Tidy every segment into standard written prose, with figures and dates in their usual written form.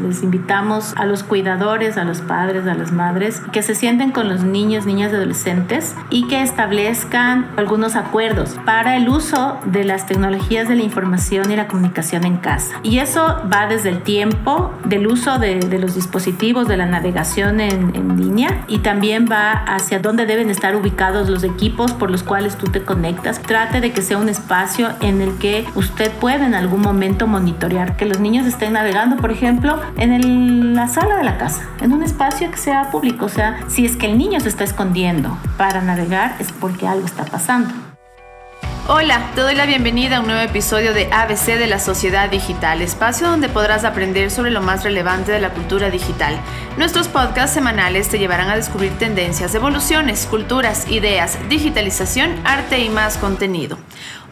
Les invitamos a los cuidadores, a los padres, a las madres, que se sienten con los niños, niñas y adolescentes y que establezcan algunos acuerdos para el uso de las tecnologías de la información y la comunicación en casa. Y eso va desde el tiempo del uso de los dispositivos, de la navegación en línea, y también va hacia dónde deben estar ubicados los equipos por los cuales tú te conectas. Trate de que sea un espacio en el que usted pueda en algún momento monitorear que los niños estén navegando, por ejemplo, en la sala de la casa, en un espacio que sea público. O sea, si es que el niño se está escondiendo para navegar, es porque algo está pasando. Hola, te doy la bienvenida a un nuevo episodio de ABC de la Sociedad Digital, espacio donde podrás aprender sobre lo más relevante de la cultura digital. Nuestros podcasts semanales te llevarán a descubrir tendencias, evoluciones, culturas, ideas, digitalización, arte y más contenido.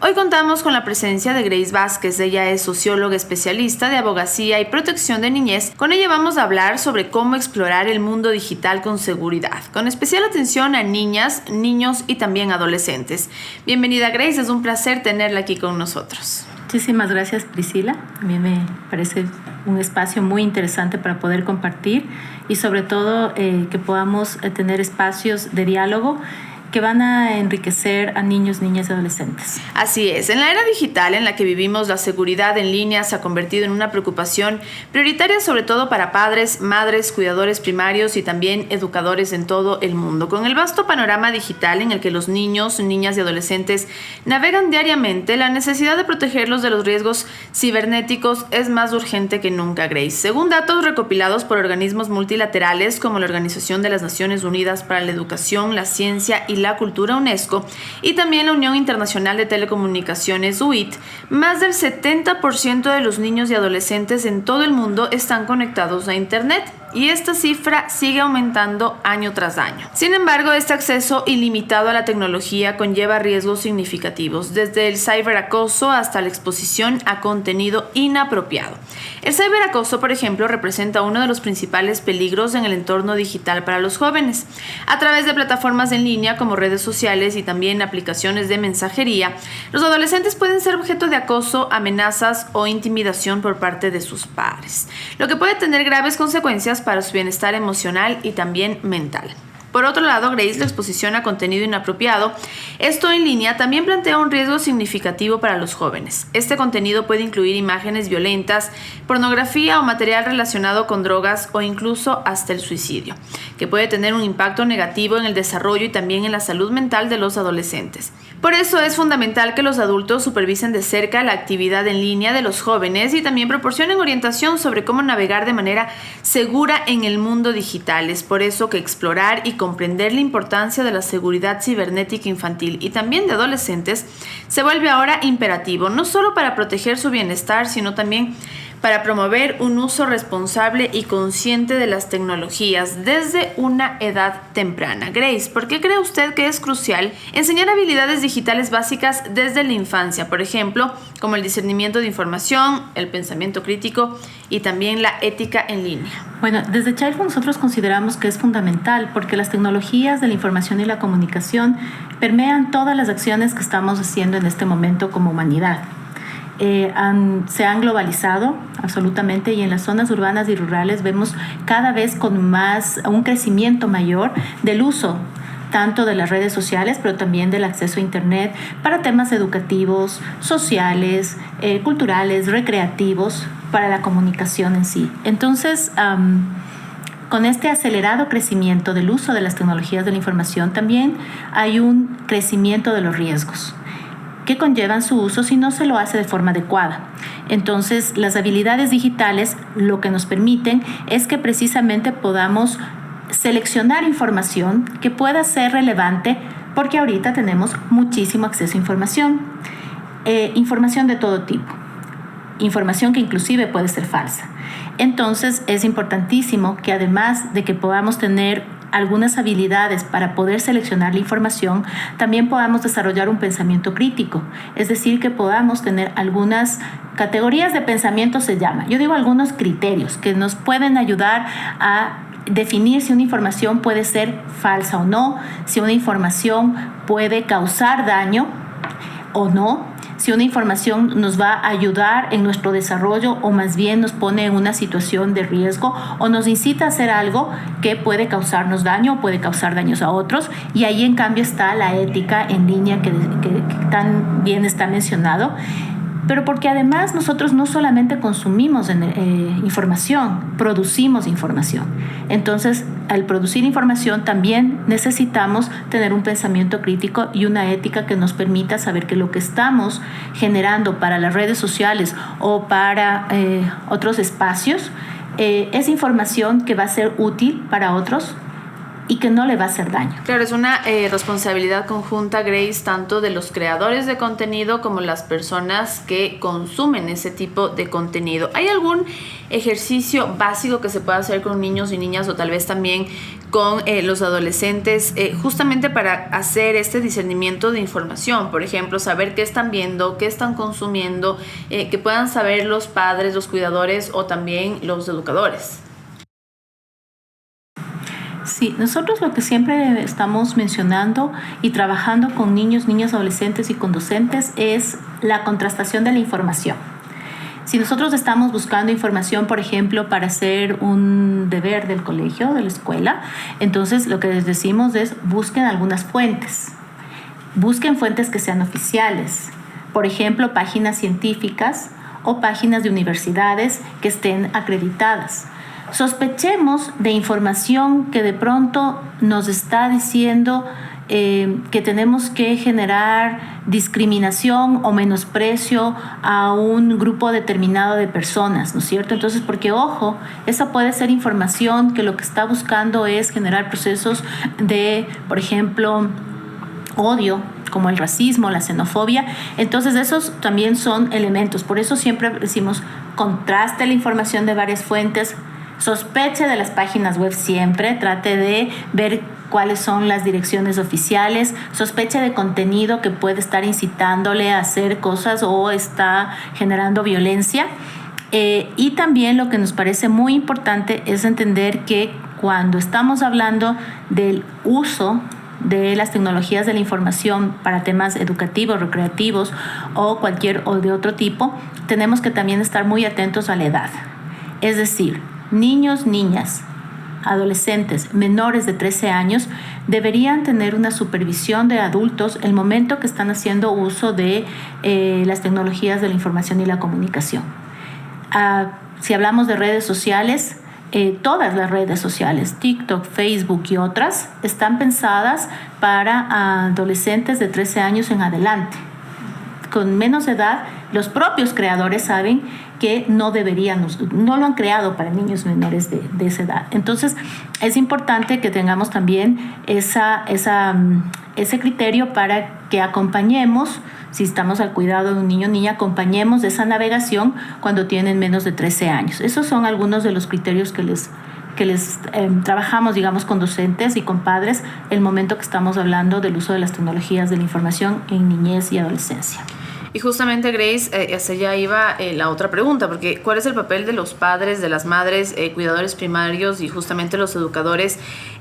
Hoy contamos con la presencia de Grace Vázquez. Ella es socióloga especialista de abogacía y protección de niñez. Con ella vamos a hablar sobre cómo explorar el mundo digital con seguridad, con especial atención a niñas, niños y también adolescentes. Bienvenida, Grace, es un placer tenerla aquí con nosotros. Muchísimas gracias, Priscila. A mí me parece un espacio muy interesante para poder compartir y sobre todo que podamos tener espacios de diálogo que van a enriquecer a niños, niñas y adolescentes. Así es. En la era digital en la que vivimos, la seguridad en línea se ha convertido en una preocupación prioritaria, sobre todo para padres, madres, cuidadores primarios y también educadores en todo el mundo. Con el vasto panorama digital en el que los niños, niñas y adolescentes navegan diariamente, la necesidad de protegerlos de los riesgos cibernéticos es más urgente que nunca, Grace. Según datos recopilados por organismos multilaterales como la Organización de las Naciones Unidas para la Educación, la Ciencia y la Cultura, UNESCO, y también la Unión Internacional de Telecomunicaciones, UIT, más del 70% de los niños y adolescentes en todo el mundo están conectados a Internet. Y esta cifra sigue aumentando año tras año. Sin embargo, este acceso ilimitado a la tecnología conlleva riesgos significativos, desde el ciberacoso hasta la exposición a contenido inapropiado. El ciberacoso, por ejemplo, representa uno de los principales peligros en el entorno digital para los jóvenes. A través de plataformas en línea como redes sociales y también aplicaciones de mensajería, los adolescentes pueden ser objeto de acoso, amenazas o intimidación por parte de sus padres, lo que puede tener graves consecuencias para su bienestar emocional y también mental. Por otro lado, Grace, la exposición a contenido inapropiado, esto en línea, también plantea un riesgo significativo para los jóvenes. Este contenido puede incluir imágenes violentas, pornografía o material relacionado con drogas o incluso hasta el suicidio, que puede tener un impacto negativo en el desarrollo y también en la salud mental de los adolescentes. Por eso es fundamental que los adultos supervisen de cerca la actividad en línea de los jóvenes y también proporcionen orientación sobre cómo navegar de manera segura en el mundo digital. Es por eso que explorar y comprender la importancia de la seguridad cibernética infantil y también de adolescentes se vuelve ahora imperativo, no solo para proteger su bienestar, sino también para promover un uso responsable y consciente de las tecnologías desde una edad temprana. Grace, ¿por qué cree usted que es crucial enseñar habilidades digitales básicas desde la infancia? Por ejemplo, como el discernimiento de información, el pensamiento crítico y también la ética en línea. Bueno, desde Childhood nosotros consideramos que es fundamental porque las tecnologías de la información y la comunicación permean todas las acciones que estamos haciendo en este momento como humanidad. Se han globalizado absolutamente y en las zonas urbanas y rurales vemos cada vez con un crecimiento mayor del uso tanto de las redes sociales, pero también del acceso a Internet para temas educativos, sociales, culturales, recreativos, para la comunicación en sí. Entonces, con este acelerado crecimiento del uso de las tecnologías de la información, también hay un crecimiento de los riesgos que conllevan su uso si no se lo hace de forma adecuada. Entonces, las habilidades digitales lo que nos permiten es que precisamente podamos seleccionar información que pueda ser relevante, porque ahorita tenemos muchísimo acceso a información, información de todo tipo, información que inclusive puede ser falsa. Entonces, es importantísimo que además de que podamos tener algunas habilidades para poder seleccionar la información, también podamos desarrollar un pensamiento crítico, es decir, que podamos tener algunas categorías de pensamiento, se llama. Yo digo algunos criterios que nos pueden ayudar a definir si una información puede ser falsa o no, si una información puede causar daño o no, si una información nos va a ayudar en nuestro desarrollo o más bien nos pone en una situación de riesgo o nos incita a hacer algo que puede causarnos daño o puede causar daños a otros. Y ahí en cambio está la ética en línea que tan bien está mencionado. Pero porque además nosotros no solamente consumimos información, producimos información. Entonces, al producir información también necesitamos tener un pensamiento crítico y una ética que nos permita saber que lo que estamos generando para las redes sociales o para otros espacios es información que va a ser útil para otros y que no le va a hacer daño. Claro, es una responsabilidad conjunta, Grace, tanto de los creadores de contenido como las personas que consumen ese tipo de contenido. ¿Hay algún ejercicio básico que se pueda hacer con niños y niñas o tal vez también con los adolescentes justamente para hacer este discernimiento de información? Por ejemplo, saber qué están viendo, qué están consumiendo, que puedan saber los padres, los cuidadores o también los educadores. Sí, nosotros lo que siempre estamos mencionando y trabajando con niños, niñas, adolescentes y con docentes es la contrastación de la información. Si nosotros estamos buscando información, por ejemplo, para hacer un deber del colegio, de la escuela, entonces lo que les decimos es busquen algunas fuentes. Busquen fuentes que sean oficiales. Por ejemplo, páginas científicas o páginas de universidades que estén acreditadas. Sospechemos de información que de pronto nos está diciendo que tenemos que generar discriminación o menosprecio a un grupo determinado de personas, ¿no es cierto? Entonces, porque ojo, esa puede ser información que lo que está buscando es generar procesos de, por ejemplo, odio, como el racismo, la xenofobia. Entonces, esos también son elementos. Por eso siempre decimos, contraste la información de varias fuentes, sospeche de las páginas web siempre, trate de ver cuáles son las direcciones oficiales, sospeche de contenido que puede estar incitándole a hacer cosas o está generando violencia. Y también lo que nos parece muy importante es entender que cuando estamos hablando del uso de las tecnologías de la información para temas educativos, recreativos o de otro tipo, tenemos que también estar muy atentos a la edad. Es decir, niños, niñas, adolescentes menores de 13 años deberían tener una supervisión de adultos el momento que están haciendo uso de las tecnologías de la información y la comunicación. Si hablamos de redes sociales, todas las redes sociales, TikTok, Facebook y otras, están pensadas para adolescentes de 13 años en adelante. Con menos edad, los propios creadores saben que no lo han creado para niños menores de esa edad. Entonces, es importante que tengamos también ese criterio para que acompañemos, si estamos al cuidado de un niño o niña, acompañemos de esa navegación cuando tienen menos de 13 años. Esos son algunos de los criterios que les trabajamos, digamos, con docentes y con padres el momento que estamos hablando del uso de las tecnologías de la información en niñez y adolescencia. Y justamente, Grace, hacia allá iba la otra pregunta, porque ¿cuál es el papel de los padres, de las madres, cuidadores primarios y justamente los educadores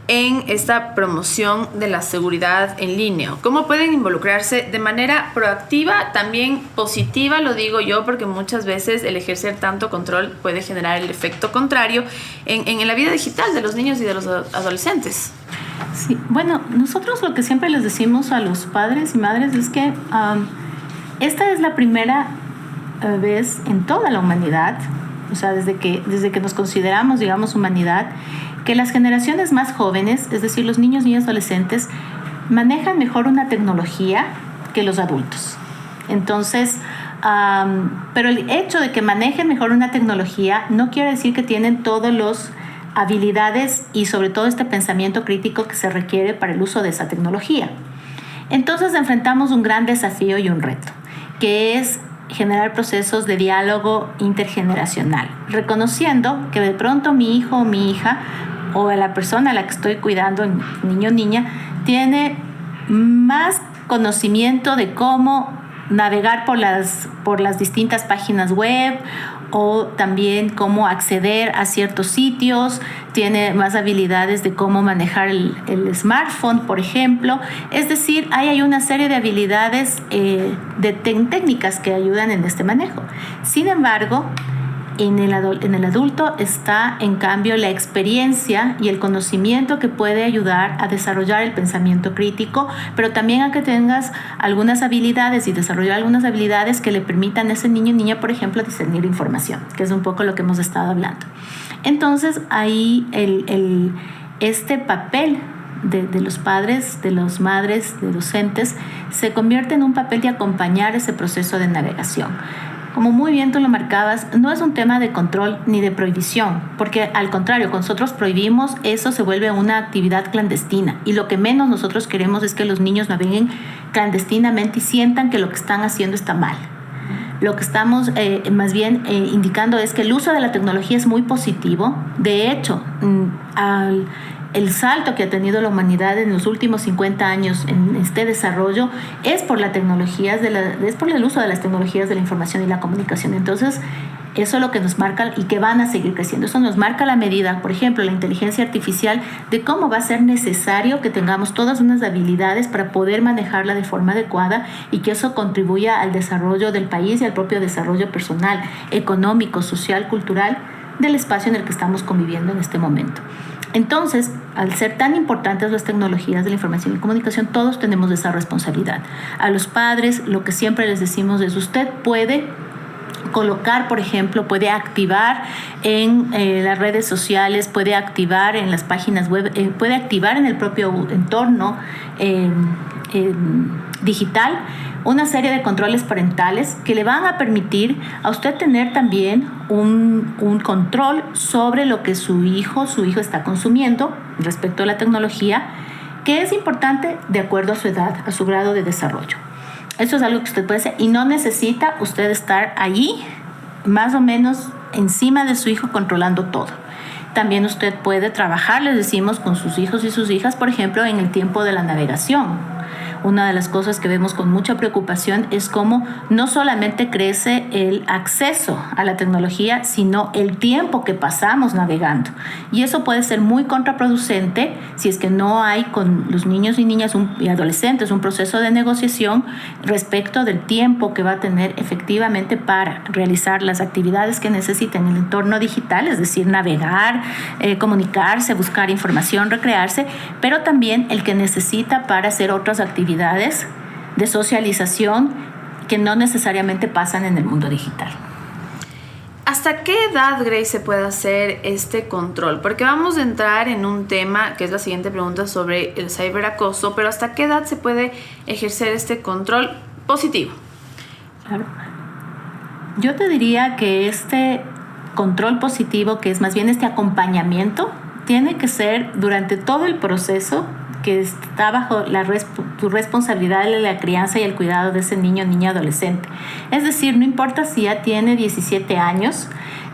en esta promoción de la seguridad en línea? ¿Cómo pueden involucrarse de manera proactiva, también positiva, lo digo yo, porque muchas veces el ejercer tanto control puede generar el efecto contrario en la vida digital de los niños y de los adolescentes? Sí, bueno, nosotros lo que siempre les decimos a los padres y madres es que esta es la primera vez en toda la humanidad, o sea, desde que nos consideramos, digamos, humanidad, que las generaciones más jóvenes, es decir, los niños, niñas, adolescentes, manejan mejor una tecnología que los adultos. Entonces, pero el hecho de que manejen mejor una tecnología no quiere decir que tienen todas las habilidades y sobre todo este pensamiento crítico que se requiere para el uso de esa tecnología. Entonces enfrentamos un gran desafío y un reto, que es generar procesos de diálogo intergeneracional, reconociendo que de pronto mi hijo o mi hija o la persona a la que estoy cuidando, niño o niña, tiene más conocimiento de cómo navegar por las distintas páginas web o también cómo acceder a ciertos sitios, tiene más habilidades de cómo manejar el smartphone, por ejemplo. Es decir, hay una serie de habilidades, técnicas que ayudan en este manejo. Sin embargo, en el adulto está, en cambio, la experiencia y el conocimiento que puede ayudar a desarrollar el pensamiento crítico, pero también a que tengas algunas habilidades y desarrollar algunas habilidades que le permitan a ese niño o niña, por ejemplo, discernir información, que es un poco lo que hemos estado hablando. Entonces, ahí este papel de los padres, de las madres, de docentes, se convierte en un papel de acompañar ese proceso de navegación. Como muy bien tú lo marcabas, no es un tema de control ni de prohibición, porque al contrario, cuando nosotros prohibimos, eso se vuelve una actividad clandestina, y lo que menos nosotros queremos es que los niños naveguen clandestinamente y sientan que lo que están haciendo está mal. Lo que estamos más bien indicando es que el uso de la tecnología es muy positivo. De hecho, el salto que ha tenido la humanidad en los últimos 50 años en este desarrollo es por es por el uso de las tecnologías de la información y la comunicación. Entonces, eso es lo que nos marca y que van a seguir creciendo. Eso nos marca la medida, por ejemplo, la inteligencia artificial, de cómo va a ser necesario que tengamos todas unas habilidades para poder manejarla de forma adecuada y que eso contribuya al desarrollo del país y al propio desarrollo personal, económico, social, cultural del espacio en el que estamos conviviendo en este momento. Entonces, al ser tan importantes las tecnologías de la información y comunicación, todos tenemos esa responsabilidad. A los padres, lo que siempre les decimos es: usted puede colocar, por ejemplo, puede activar en las redes sociales, puede activar en las páginas web, puede activar en el propio entorno digital una serie de controles parentales que le van a permitir a usted tener también un control sobre lo que su hijo está consumiendo respecto a la tecnología, que es importante de acuerdo a su edad, a su grado de desarrollo. Eso es algo que usted puede hacer y no necesita usted estar allí más o menos encima de su hijo controlando todo. También usted puede trabajar, les decimos, con sus hijos y sus hijas, por ejemplo, en el tiempo de la navegación. Una de las cosas que vemos con mucha preocupación es cómo no solamente crece el acceso a la tecnología, sino el tiempo que pasamos navegando. Y eso puede ser muy contraproducente si es que no hay con los niños y niñas y adolescentes un proceso de negociación respecto del tiempo que va a tener efectivamente para realizar las actividades que necesita en el entorno digital, es decir, navegar, comunicarse, buscar información, recrearse, pero también el que necesita para hacer otras actividades de socialización que no necesariamente pasan en el mundo digital. ¿Hasta qué edad, Grace, se puede hacer este control? Porque vamos a entrar en un tema que es la siguiente pregunta sobre el ciberacoso, pero ¿hasta qué edad se puede ejercer este control positivo? Claro. Yo te diría que este control positivo, que es más bien este acompañamiento, tiene que ser durante todo el proceso que está bajo tu responsabilidad de la crianza y el cuidado de ese niño, niña, adolescente. Es decir, no importa si ya tiene 17 años,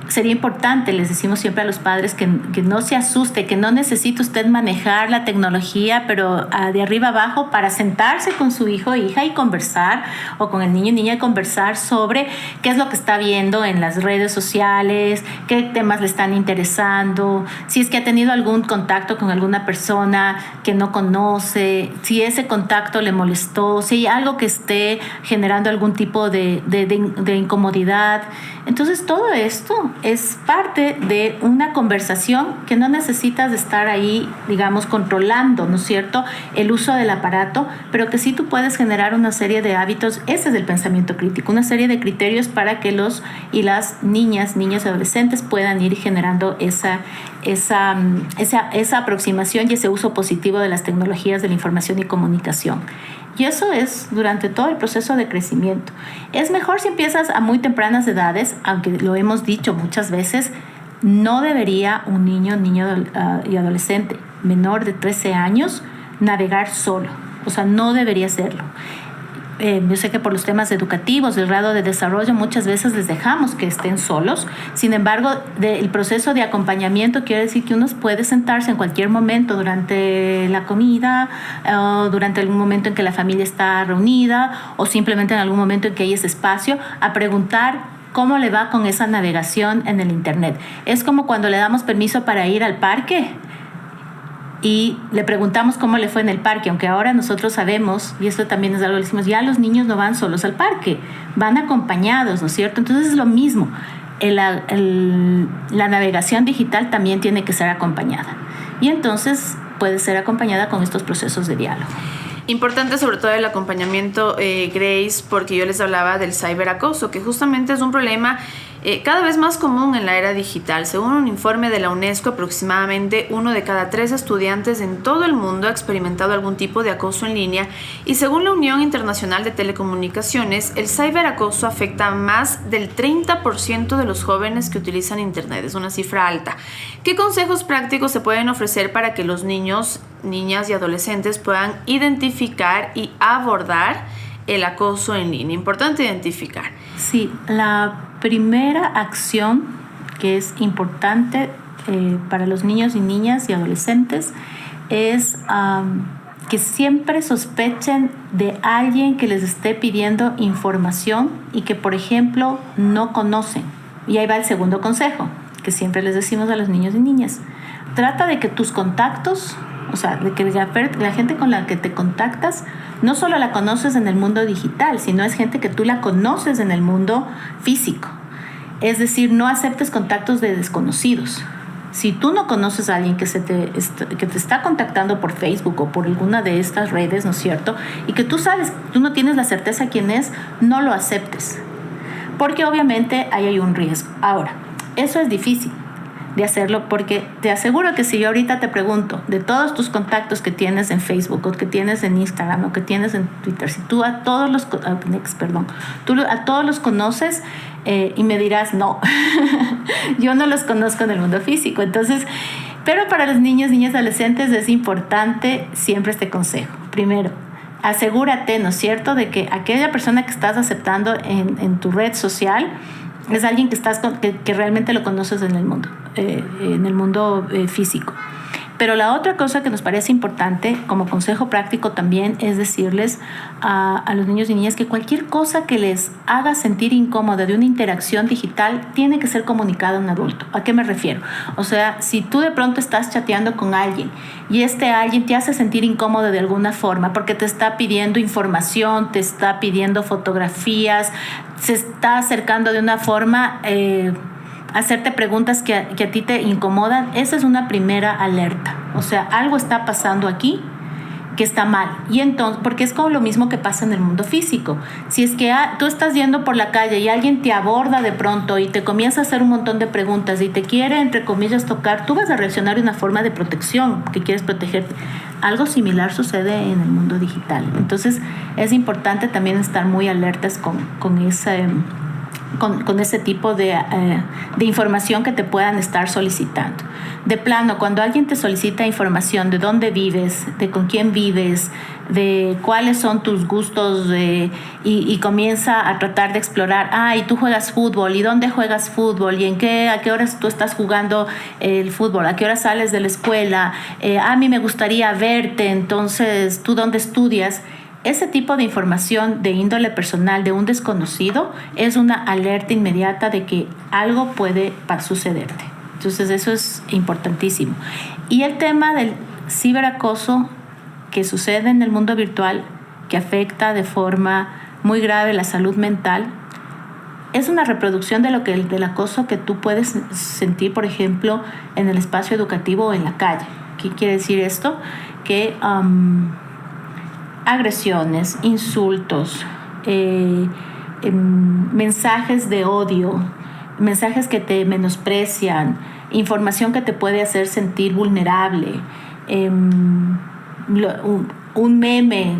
sería importante, les decimos siempre a los padres, que no se asuste, que no necesita usted manejar la tecnología, pero de arriba abajo, para sentarse con su hijo o hija y conversar, o con el niño o niña y conversar sobre qué es lo que está viendo en las redes sociales, qué temas le están interesando, si es que ha tenido algún contacto con alguna persona que no conoce, si ese contacto le molestó, si hay algo que esté generando algún tipo de incomodidad. Entonces, todo esto es parte de una conversación que no necesitas de estar ahí, digamos, controlando, ¿no es cierto?, el uso del aparato, pero que sí tú puedes generar una serie de hábitos. Ese es el pensamiento crítico, una serie de criterios para que los y las niños y adolescentes puedan ir generando esa aproximación y ese uso positivo de las tecnologías de la información y comunicación. Y eso es durante todo el proceso de crecimiento. Es mejor si empiezas a muy tempranas edades, aunque lo hemos dicho muchas veces, no debería un niño y adolescente menor de 13 años navegar solo. O sea, no debería hacerlo. Yo sé que por los temas educativos, del grado de desarrollo, muchas veces les dejamos que estén solos. Sin embargo, el proceso de acompañamiento quiere decir que uno puede sentarse en cualquier momento durante la comida, o durante algún momento en que la familia está reunida, o simplemente en algún momento en que hay ese espacio, a preguntar cómo le va con esa navegación en el Internet. Es como cuando le damos permiso para ir al parque y le preguntamos cómo le fue en el parque, aunque ahora nosotros sabemos, y esto también es algo que decimos, ya los niños no van solos al parque, van acompañados, ¿no es cierto? Entonces es lo mismo. La navegación digital también tiene que ser acompañada. Y entonces puede ser acompañada con estos procesos de diálogo. Importante sobre todo el acompañamiento, Grace, porque yo les hablaba del ciberacoso, que justamente es un problema cada vez más común en la era digital. Según un informe de la UNESCO, aproximadamente 1 de cada 3 estudiantes en todo el mundo ha experimentado algún tipo de acoso en línea, y según la Unión Internacional de Telecomunicaciones, el ciberacoso afecta a más del 30% de los jóvenes que utilizan Internet. Es una cifra alta. ¿Qué consejos prácticos se pueden ofrecer para que los niños, niñas y adolescentes puedan identificar y abordar el acoso en línea? Importante identificar. Sí, la primera acción que es importante para los niños y niñas y adolescentes es que siempre sospechen de alguien que les esté pidiendo información y que, por ejemplo, no conocen. Y ahí va el segundo consejo, que siempre les decimos a los niños y niñas. Trata de que tus contactos, o sea, de que la gente con la que te contactas no solo la conoces en el mundo digital, sino es gente que tú la conoces en el mundo físico. Es decir, no aceptes contactos de desconocidos. Si tú no conoces a alguien que te está contactando por Facebook o por alguna de estas redes, ¿no es cierto? Y que tú sabes, tú no tienes la certeza quién es, no lo aceptes. Porque obviamente ahí hay un riesgo. Ahora, eso es difícil de hacerlo, porque te aseguro que si yo ahorita te pregunto de todos tus contactos que tienes en Facebook o que tienes en Instagram o que tienes en Twitter, si tú a todos los conoces y me dirás no, yo no los conozco en el mundo físico. Entonces, pero para los niños, niñas, adolescentes es importante siempre este consejo. Primero, asegúrate, ¿no es cierto?, de que aquella persona que estás aceptando en tu red social es alguien que realmente lo conoces en el mundo físico. Pero la otra cosa que nos parece importante como consejo práctico también es decirles a los niños y niñas que cualquier cosa que les haga sentir incómoda de una interacción digital tiene que ser comunicada a un adulto. ¿A qué me refiero? O sea, si tú de pronto estás chateando con alguien y este alguien te hace sentir incómodo de alguna forma porque te está pidiendo información, te está pidiendo fotografías, se está acercando de una forma hacerte preguntas que a ti te incomodan, esa es una primera alerta. O sea, algo está pasando aquí que está mal. Y entonces, porque es como lo mismo que pasa en el mundo físico. Si es que tú estás yendo por la calle y alguien te aborda de pronto y te comienza a hacer un montón de preguntas y te quiere, entre comillas, tocar, tú vas a reaccionar de una forma de protección, que quieres protegerte. Algo similar sucede en el mundo digital. Entonces, es importante también estar muy alertas con ese tipo de información que te puedan estar solicitando. De plano, cuando alguien te solicita información de dónde vives, de con quién vives, de cuáles son tus gustos y comienza a tratar de explorar, y tú juegas fútbol, ¿y dónde juegas fútbol? ¿Y a qué horas tú estás jugando el fútbol? ¿A qué hora sales de la escuela? A mí me gustaría verte, entonces, ¿tú dónde estudias? Ese tipo de información de índole personal de un desconocido es una alerta inmediata de que algo puede sucederte. Entonces eso es importantísimo. Y el tema del ciberacoso que sucede en el mundo virtual, que afecta de forma muy grave la salud mental, es una reproducción del acoso que tú puedes sentir, por ejemplo, en el espacio educativo o en la calle. ¿Qué quiere decir esto? Que agresiones, insultos, mensajes de odio, mensajes que te menosprecian, información que te puede hacer sentir vulnerable, un meme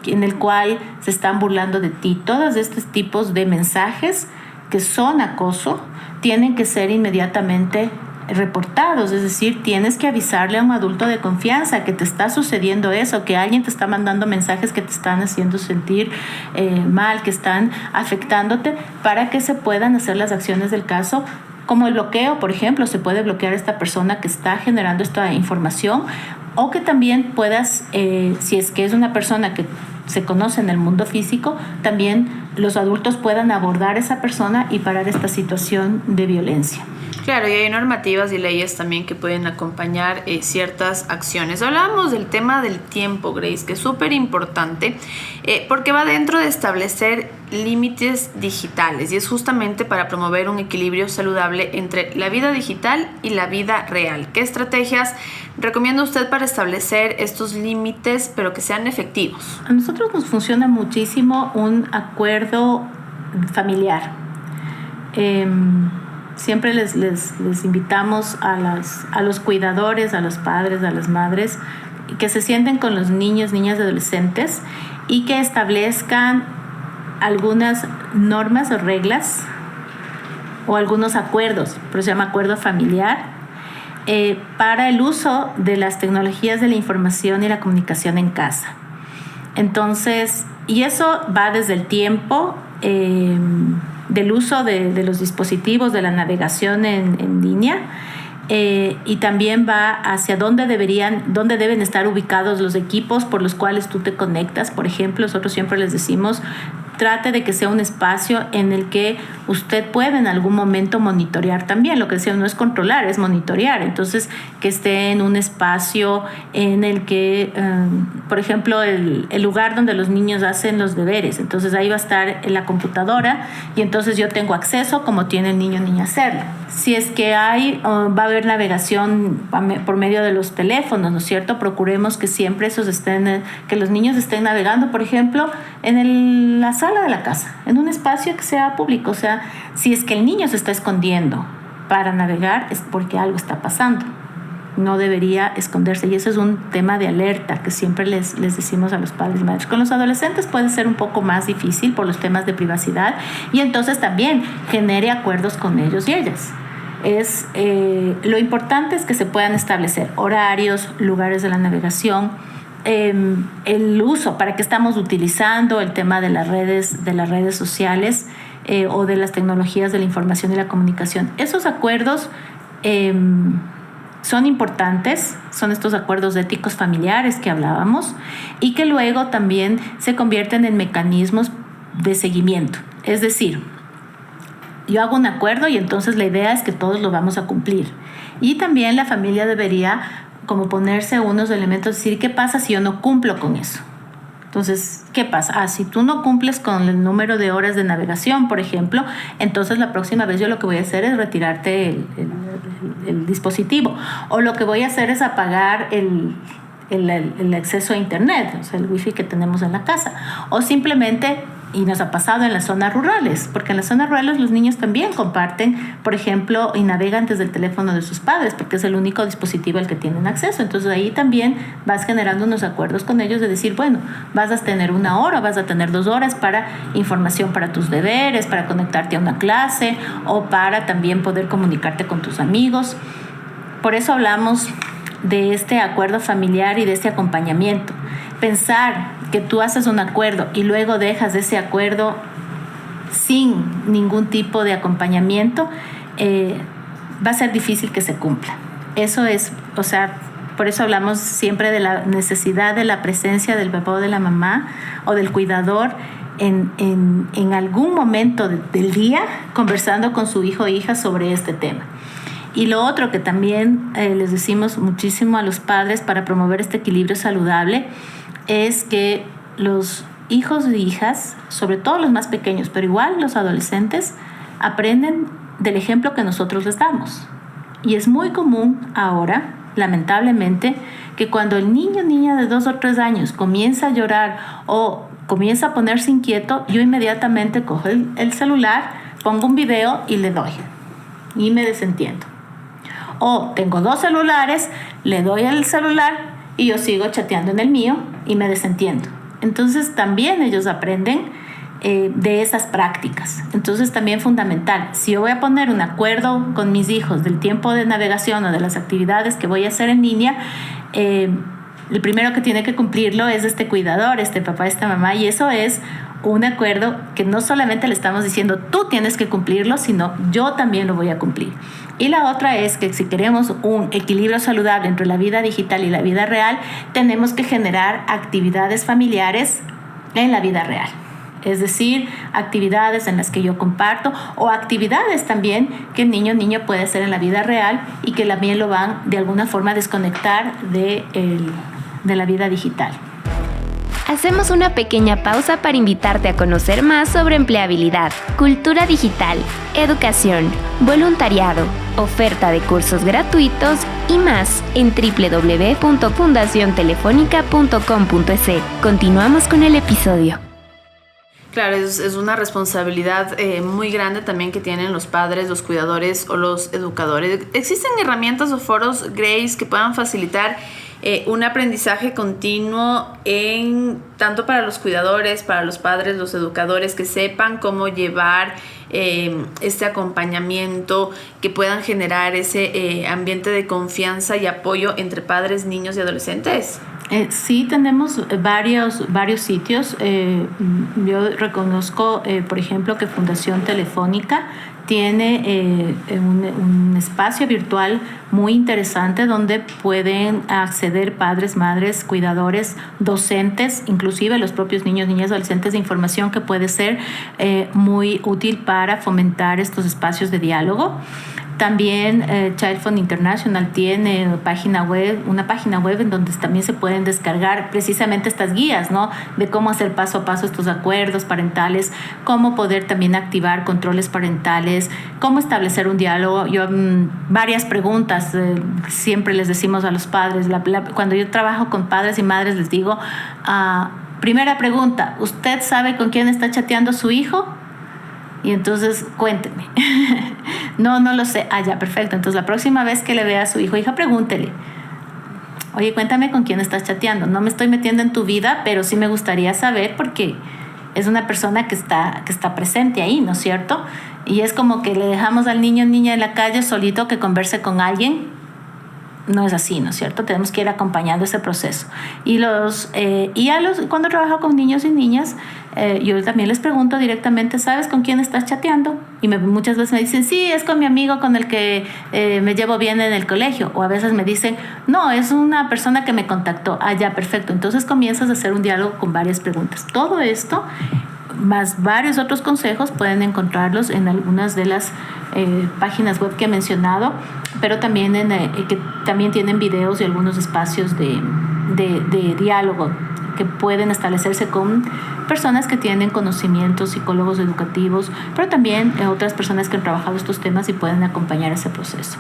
en el cual se están burlando de ti. Todos estos tipos de mensajes que son acoso tienen que ser inmediatamente reportados, es decir, tienes que avisarle a un adulto de confianza que te está sucediendo eso, que alguien te está mandando mensajes que te están haciendo sentir mal, que están afectándote, para que se puedan hacer las acciones del caso, como el bloqueo, por ejemplo. Se puede bloquear a esta persona que está generando esta información, o que también puedas, si es que es una persona que se conoce en el mundo físico, también los adultos puedan abordar a esa persona y parar esta situación de violencia. Claro, y hay normativas y leyes también que pueden acompañar ciertas acciones. Hablábamos del tema del tiempo, Grace, que es súper importante porque va dentro de establecer límites digitales y es justamente para promover un equilibrio saludable entre la vida digital y la vida real. ¿Qué estrategias recomienda usted para establecer estos límites, pero que sean efectivos? A nosotros nos funciona muchísimo un acuerdo familiar. Siempre les invitamos a los cuidadores, a los padres, a las madres, que se sienten con los niños, niñas y adolescentes y que establezcan algunas normas o reglas o algunos acuerdos, pero se llama acuerdo familiar, para el uso de las tecnologías de la información y la comunicación en casa. Entonces, y eso va desde el tiempo del uso de los dispositivos, de la navegación en línea, y también va hacia dónde deben estar ubicados los equipos por los cuales tú te conectas. Por ejemplo, nosotros siempre les decimos, trate de que sea un espacio en el que usted pueda en algún momento monitorear también. Lo que decíamos no es controlar, es monitorear. Entonces, que esté en un espacio en el que, por ejemplo, el lugar donde los niños hacen los deberes. Entonces, ahí va a estar en la computadora y entonces yo tengo acceso como tiene el niño o niña a hacerlo. Si es que va a haber navegación por medio de los teléfonos, ¿no es cierto? Procuremos que siempre que los niños estén navegando, por ejemplo, en la sala de la casa, en un espacio que sea público. O sea, si es que el niño se está escondiendo para navegar, es porque algo está pasando. No debería esconderse. Y eso es un tema de alerta que siempre les decimos a los padres y madres. Con los adolescentes puede ser un poco más difícil por los temas de privacidad y entonces también genere acuerdos con ellos y ellas. Lo importante es que se puedan establecer horarios, lugares de la navegación, el uso, para qué estamos utilizando el tema de las redes sociales o de las tecnologías de la información y la comunicación. Esos acuerdos son importantes, son estos acuerdos éticos familiares que hablábamos y que luego también se convierten en mecanismos de seguimiento. Es decir, yo hago un acuerdo y entonces la idea es que todos lo vamos a cumplir. Y también la familia debería como ponerse unos elementos, decir, ¿qué pasa si yo no cumplo con eso? Entonces, ¿qué pasa? Si tú no cumples con el número de horas de navegación, por ejemplo, entonces la próxima vez yo lo que voy a hacer es retirarte el dispositivo. O lo que voy a hacer es apagar el acceso a internet, o sea, el wifi que tenemos en la casa. O simplemente, y nos ha pasado en las zonas rurales, porque en las zonas rurales los niños también comparten, por ejemplo, y navegan desde el teléfono de sus padres, porque es el único dispositivo al que tienen acceso. Entonces ahí también vas generando unos acuerdos con ellos de decir, bueno, vas a tener 1 hora, vas a tener 2 horas para información para tus deberes, para conectarte a una clase o para también poder comunicarte con tus amigos. Por eso hablamos de este acuerdo familiar y de este acompañamiento. Pensar que tú haces un acuerdo y luego dejas ese acuerdo sin ningún tipo de acompañamiento, va a ser difícil que se cumpla. Eso es, o sea, por eso hablamos siempre de la necesidad de la presencia del papá o de la mamá o del cuidador en algún momento del día conversando con su hijo o hija sobre este tema. Y lo otro que también les decimos muchísimo a los padres para promover este equilibrio saludable es que los hijos e hijas, sobre todo los más pequeños, pero igual los adolescentes, aprenden del ejemplo que nosotros les damos. Y es muy común ahora, lamentablemente, que cuando el niño o niña de 2 o 3 años comienza a llorar o comienza a ponerse inquieto, yo inmediatamente cojo el celular, pongo un video y le doy. Y me desentiendo. O tengo 2 celulares, le doy el celular y yo sigo chateando en el mío y me desentiendo. Entonces también ellos aprenden de esas prácticas. Entonces también fundamental, si yo voy a poner un acuerdo con mis hijos del tiempo de navegación o de las actividades que voy a hacer en línea, el primero que tiene que cumplirlo es este cuidador, este papá, esta mamá, y eso es un acuerdo que no solamente le estamos diciendo tú tienes que cumplirlo, sino yo también lo voy a cumplir. Y la otra es que si queremos un equilibrio saludable entre la vida digital y la vida real, tenemos que generar actividades familiares en la vida real. Es decir, actividades en las que yo comparto o actividades también que el niño o niña puede hacer en la vida real y que también lo van de alguna forma a desconectar de la vida digital. Hacemos una pequeña pausa para invitarte a conocer más sobre empleabilidad, cultura digital, educación, voluntariado, oferta de cursos gratuitos y más en www.fundaciontelefónica.com.es. Continuamos con el episodio. Claro, es una responsabilidad muy grande también que tienen los padres, los cuidadores o los educadores. ¿Existen herramientas o foros, Grace, que puedan facilitar un aprendizaje continuo tanto para los cuidadores, para los padres, los educadores, que sepan cómo llevar este acompañamiento, que puedan generar ese ambiente de confianza y apoyo entre padres, niños y adolescentes? Sí, tenemos varios sitios. Yo reconozco, por ejemplo, que Fundación Telefónica tiene un espacio virtual muy interesante donde pueden acceder padres, madres, cuidadores, docentes, inclusive los propios niños, niñas, adolescentes, de información que puede ser muy útil para fomentar estos espacios de diálogo. También Child Fund International tiene una página web en donde también se pueden descargar precisamente estas guías, ¿no? De cómo hacer paso a paso estos acuerdos parentales, cómo poder también activar controles parentales, cómo establecer un diálogo. Varias preguntas siempre les decimos a los padres. Cuando yo trabajo con padres y madres les digo, primera pregunta, ¿usted sabe con quién está chateando su hijo? Y entonces, cuénteme. No lo sé. Ya, perfecto. Entonces, la próxima vez que le vea a su hijo o hija, pregúntele. Oye, cuéntame con quién estás chateando. No me estoy metiendo en tu vida, pero sí me gustaría saber porque es una persona que está presente ahí, ¿no es cierto? Y es como que le dejamos al niño o niña en la calle solito que converse con alguien. No es así, ¿no es cierto? Tenemos que ir acompañando ese proceso. Cuando trabajo con niños y niñas, yo también les pregunto directamente, ¿sabes con quién estás chateando? Y muchas veces me dicen, sí, es con mi amigo con el que me llevo bien en el colegio. O a veces me dicen, no, es una persona que me contactó. Ya, perfecto. Entonces comienzas a hacer un diálogo con varias preguntas. Todo esto, más varios otros consejos, pueden encontrarlos en algunas de las páginas web que he mencionado, pero también que también tienen videos y algunos espacios de diálogo que pueden establecerse con personas que tienen conocimientos, psicólogos educativos, pero también otras personas que han trabajado estos temas y pueden acompañar ese proceso.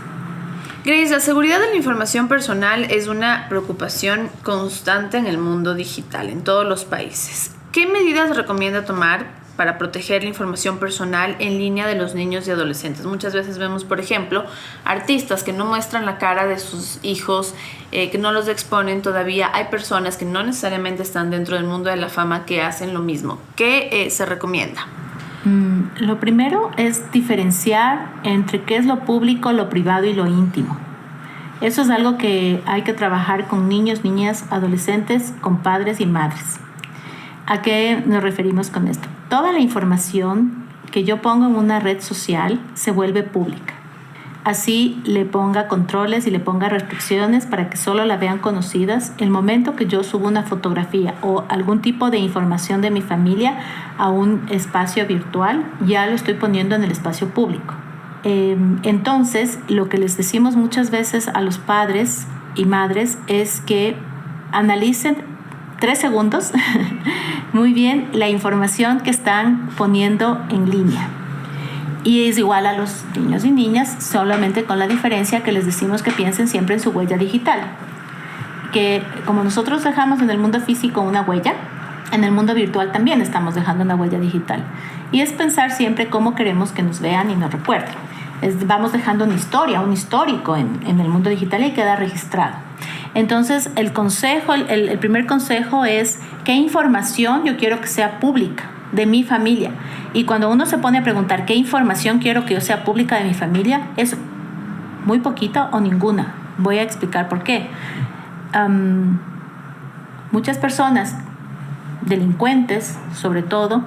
Grace, la seguridad de la información personal es una preocupación constante en el mundo digital, en todos los países. ¿Qué medidas recomienda tomar para proteger la información personal en línea de los niños y adolescentes? Muchas veces vemos, por ejemplo, artistas que no muestran la cara de sus hijos, que no los exponen todavía. Hay personas que no necesariamente están dentro del mundo de la fama que hacen lo mismo. ¿Qué se recomienda? Lo primero es diferenciar entre qué es lo público, lo privado y lo íntimo. Eso es algo que hay que trabajar con niños, niñas, adolescentes, con padres y madres. ¿A qué nos referimos con esto? Toda la información que yo pongo en una red social se vuelve pública. Así le ponga controles y le ponga restricciones para que solo la vean conocidas. El momento que yo subo una fotografía o algún tipo de información de mi familia a un espacio virtual, ya lo estoy poniendo en el espacio público. Entonces, lo que les decimos muchas veces a los padres y madres es que analicen 3 segundos, muy bien, la información que están poniendo en línea. Y es igual a los niños y niñas, solamente con la diferencia que les decimos que piensen siempre en su huella digital. Que como nosotros dejamos en el mundo físico una huella, en el mundo virtual también estamos dejando una huella digital. Y es pensar siempre cómo queremos que nos vean y nos recuerden. Vamos dejando una historia, un histórico en el mundo digital y queda registrado. Entonces, el primer consejo es qué información yo quiero que sea pública de mi familia. Y cuando uno se pone a preguntar qué información quiero que sea pública de mi familia, es muy poquita o ninguna. Voy a explicar por qué. Muchas personas, delincuentes sobre todo,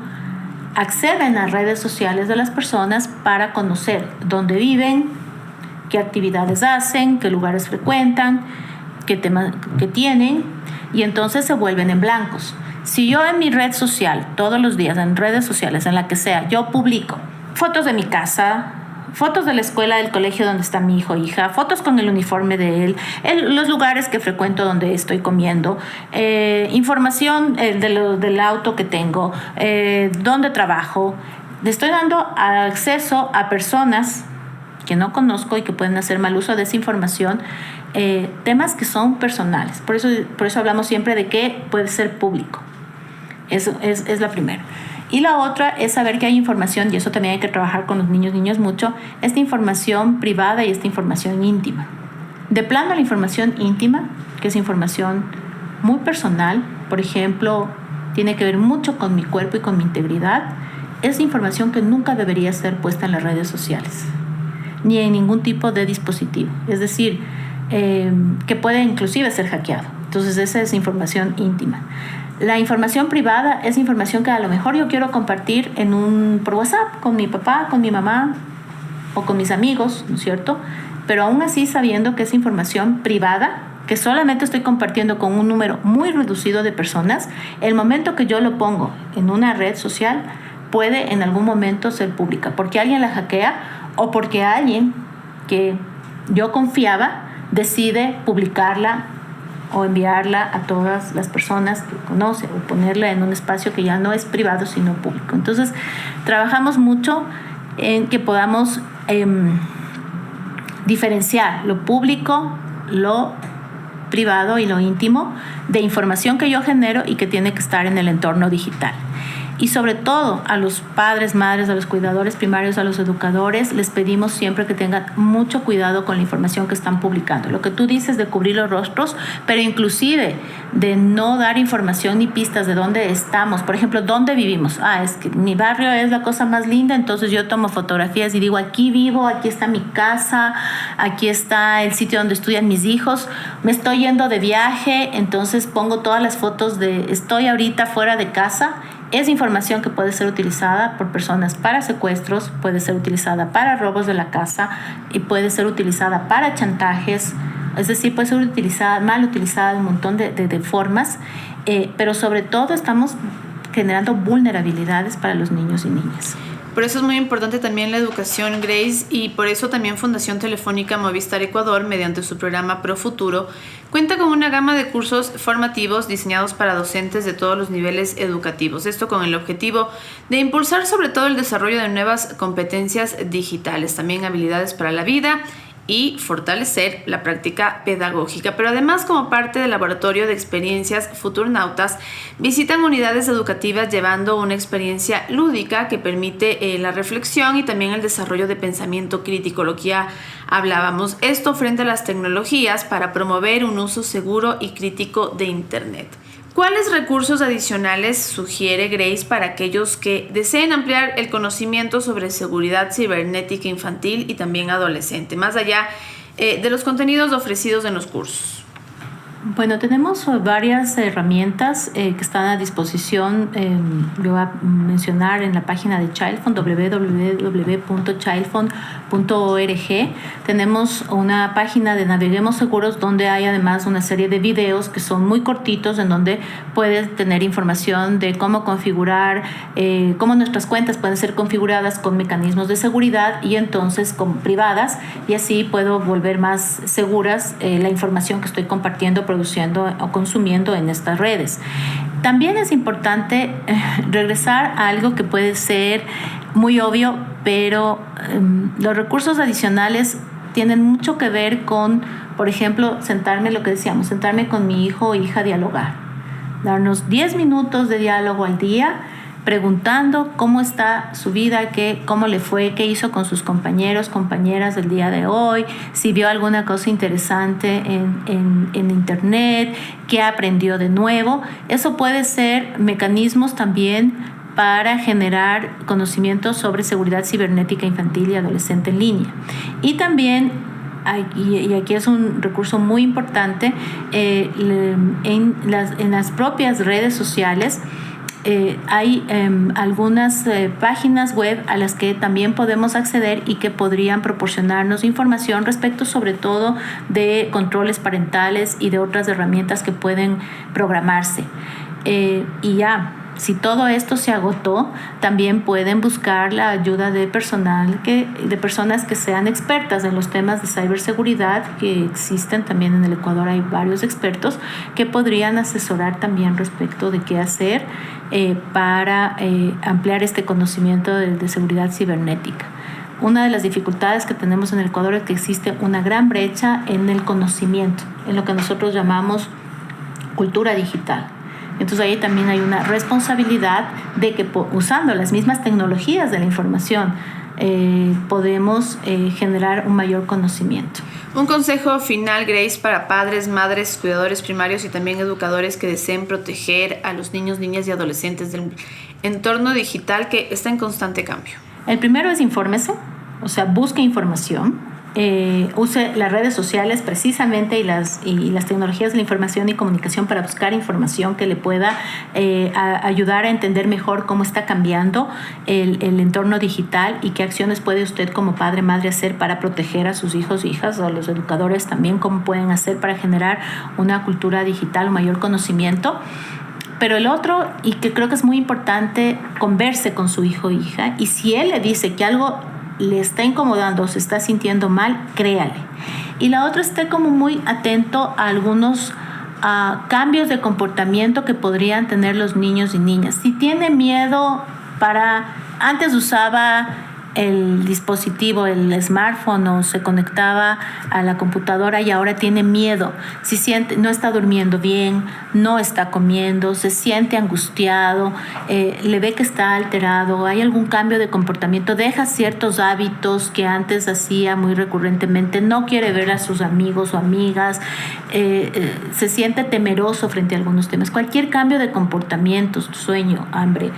acceden a redes sociales de las personas para conocer dónde viven, qué actividades hacen, qué lugares frecuentan, qué temas que tienen, y entonces se vuelven en blancos. Si yo en mi red social, todos los días, en redes sociales, en la que sea, yo publico fotos de mi casa, fotos de la escuela, del colegio donde está mi hijo o hija, fotos con el uniforme de él, los lugares que frecuento donde estoy comiendo, información del auto que tengo, dónde trabajo, le estoy dando acceso a personas que no conozco y que pueden hacer mal uso de esa información, temas que son personales. Por eso hablamos siempre de que puede ser público. Eso es la primera. Y la otra es saber que hay información, y eso también hay que trabajar con los niños mucho, esta información privada y esta información íntima. De plano, la información íntima, que es información muy personal, por ejemplo, tiene que ver mucho con mi cuerpo y con mi integridad, es información que nunca debería ser puesta en las redes sociales, ni en ningún tipo de dispositivo. Es decir, que puede inclusive ser hackeado. Entonces, esa es información íntima. La información privada es información que a lo mejor yo quiero compartir por WhatsApp con mi papá, con mi mamá o con mis amigos, ¿no es cierto? Pero aún así sabiendo que es información privada, que solamente estoy compartiendo con un número muy reducido de personas, el momento que yo lo pongo en una red social puede en algún momento ser pública, porque alguien la hackea o porque alguien que yo confiaba decide publicarla o enviarla a todas las personas que conoce o ponerla en un espacio que ya no es privado sino público. Entonces, trabajamos mucho en que podamos diferenciar lo público, lo privado y lo íntimo de información que yo genero y que tiene que estar en el entorno digital. Y sobre todo a los padres, madres, a los cuidadores primarios, a los educadores, les pedimos siempre que tengan mucho cuidado con la información que están publicando. Lo que tú dices de cubrir los rostros, pero inclusive de no dar información ni pistas de dónde estamos. Por ejemplo, dónde vivimos. Es que mi barrio es la cosa más linda, entonces yo tomo fotografías y digo, aquí vivo, aquí está mi casa, aquí está el sitio donde estudian mis hijos. Me estoy yendo de viaje, entonces pongo todas las fotos de estoy ahorita fuera de casa. Es información que puede ser utilizada por personas para secuestros, puede ser utilizada para robos de la casa y puede ser utilizada para chantajes, es decir, puede ser mal utilizada de un montón de formas, pero sobre todo estamos generando vulnerabilidades para los niños y niñas. Por eso es muy importante también la educación, Grace, y por eso también Fundación Telefónica Movistar Ecuador, mediante su programa Pro Futuro, cuenta con una gama de cursos formativos diseñados para docentes de todos los niveles educativos. Esto con el objetivo de impulsar sobre todo el desarrollo de nuevas competencias digitales, también habilidades para la vida y fortalecer la práctica pedagógica. Pero además, como parte del laboratorio de experiencias Futurnautas, visitan unidades educativas llevando una experiencia lúdica que permite la reflexión y también el desarrollo de pensamiento crítico, lo que ya hablábamos. Esto frente a las tecnologías para promover un uso seguro y crítico de Internet. ¿Cuáles recursos adicionales sugiere Grace para aquellos que deseen ampliar el conocimiento sobre seguridad cibernética infantil y también adolescente, más allá de los contenidos ofrecidos en los cursos? Bueno, tenemos varias herramientas que están a disposición. Yo voy a mencionar en la página de Childfund, www.childfund.org. Tenemos una página de Naveguemos Seguros donde hay además una serie de videos que son muy cortitos, en donde puedes tener información de cómo configurar, cómo nuestras cuentas pueden ser configuradas con mecanismos de seguridad y entonces con privadas, y así puedo volver más seguras la información que estoy compartiendo, produciendo o consumiendo en estas redes. También es importante regresar a algo que puede ser muy obvio, pero los recursos adicionales tienen mucho que ver con, por ejemplo, sentarme con mi hijo o hija a dialogar. Darnos 10 minutos de diálogo al día, preguntando cómo está su vida, cómo le fue, qué hizo con sus compañeros, compañeras del día de hoy, si vio alguna cosa interesante en Internet, qué aprendió de nuevo. Eso puede ser mecanismos también para generar conocimientos sobre seguridad cibernética infantil y adolescente en línea. Y también, y aquí es un recurso muy importante, en las propias redes sociales, hay algunas páginas web a las que también podemos acceder y que podrían proporcionarnos información respecto sobre todo de controles parentales y de otras herramientas que pueden programarse. y ya. Si todo esto se agotó, también pueden buscar la ayuda de personas que sean expertas en los temas de ciberseguridad, que existen también en el Ecuador. Hay varios expertos que podrían asesorar también respecto de qué hacer para ampliar este conocimiento de seguridad cibernética. Una de las dificultades que tenemos en el Ecuador es que existe una gran brecha en el conocimiento, en lo que nosotros llamamos cultura digital. Entonces ahí también hay una responsabilidad de que usando las mismas tecnologías de la información podemos generar un mayor conocimiento. Un consejo final, Grace, para padres, madres, cuidadores primarios y también educadores que deseen proteger a los niños, niñas y adolescentes del entorno digital que está en constante cambio. El primero es infórmese, o sea, busque información. Use las redes sociales precisamente y las tecnologías de la información y comunicación para buscar información que le pueda ayudar a entender mejor cómo está cambiando el entorno digital y qué acciones puede usted como padre, madre hacer para proteger a sus hijos, hijas, o a los educadores también, cómo pueden hacer para generar una cultura digital, un mayor conocimiento. Pero el otro, y que creo que es muy importante, converse con su hijo o hija, y si él le dice que algo le está incomodando o se está sintiendo mal, créale. Y la otra, esté como muy atento a algunos cambios de comportamiento que podrían tener los niños y niñas. Si tiene miedo antes usaba el dispositivo, el smartphone, o se conectaba a la computadora y ahora tiene miedo, no está durmiendo bien, no está comiendo, se siente angustiado, le ve que está alterado, hay algún cambio de comportamiento, deja ciertos hábitos que antes hacía muy recurrentemente, no quiere ver a sus amigos o amigas, se siente temeroso frente a algunos temas. Cualquier cambio de comportamiento, sueño, hambre,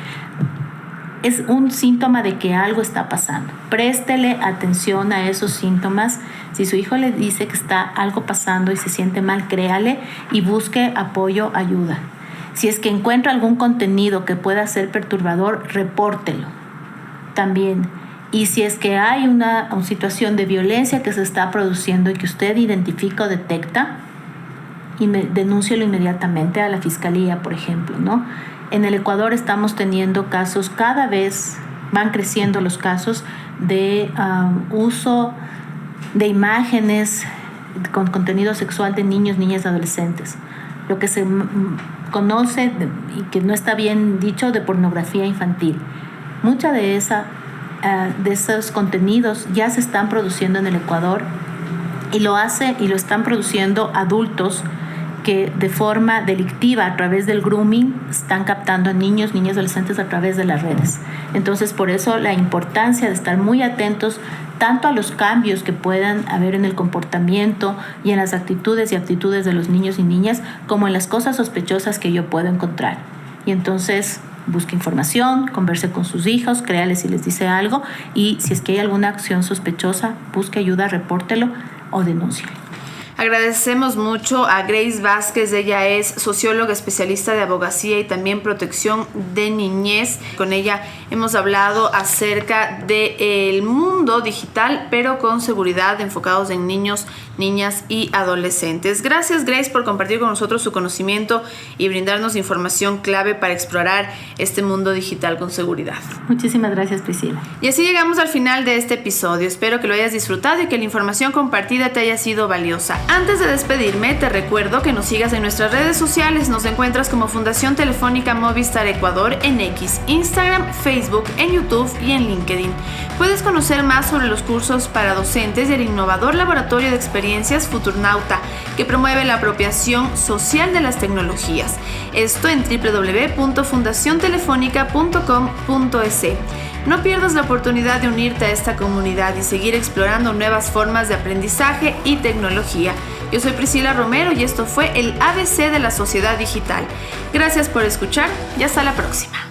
es un síntoma de que algo está pasando. Préstele atención a esos síntomas. Si su hijo le dice que está algo pasando y se siente mal, créale y busque apoyo, ayuda. Si es que encuentra algún contenido que pueda ser perturbador, repórtelo también. Y si es que hay una situación de violencia que se está produciendo y que usted identifica o detecta, denúncielo inmediatamente a la fiscalía, por ejemplo, ¿no? En el Ecuador estamos teniendo casos, cada vez van creciendo los casos de uso de imágenes con contenido sexual de niños, niñas y adolescentes. Lo que se conoce y que no está bien dicho de pornografía infantil. Mucha de esos contenidos ya se están produciendo en el Ecuador y lo están produciendo adultos que de forma delictiva, a través del grooming, están captando a niños, niñas, adolescentes a través de las redes. Entonces, por eso la importancia de estar muy atentos tanto a los cambios que puedan haber en el comportamiento y en las actitudes y aptitudes de los niños y niñas, como en las cosas sospechosas que yo puedo encontrar. Y entonces, busque información, converse con sus hijos, créale si les dice algo, y si es que hay alguna acción sospechosa, busque ayuda, repórtelo o denúncielo. Agradecemos mucho a Grace Vázquez. Ella es socióloga, especialista de abogacía y también protección de niñez. Con ella hemos hablado acerca del mundo digital, pero con seguridad, enfocados en niños, niñas y adolescentes. Gracias, Grace, por compartir con nosotros su conocimiento y brindarnos información clave para explorar este mundo digital con seguridad. Muchísimas gracias, Priscila. Y así llegamos al final de este episodio. Espero que lo hayas disfrutado y que la información compartida te haya sido valiosa. Antes de despedirme, te recuerdo que nos sigas en nuestras redes sociales. Nos encuentras como Fundación Telefónica Movistar Ecuador en X, Instagram, Facebook, en YouTube y en LinkedIn. Puedes conocer más sobre los cursos para docentes y el innovador laboratorio de experiencias Futurnauta, que promueve la apropiación social de las tecnologías. Esto en www.fundaciontelefónica.com.es. No pierdas la oportunidad de unirte a esta comunidad y seguir explorando nuevas formas de aprendizaje y tecnología. Yo soy Priscila Romero y esto fue el ABC de la Sociedad Digital. Gracias por escuchar y hasta la próxima.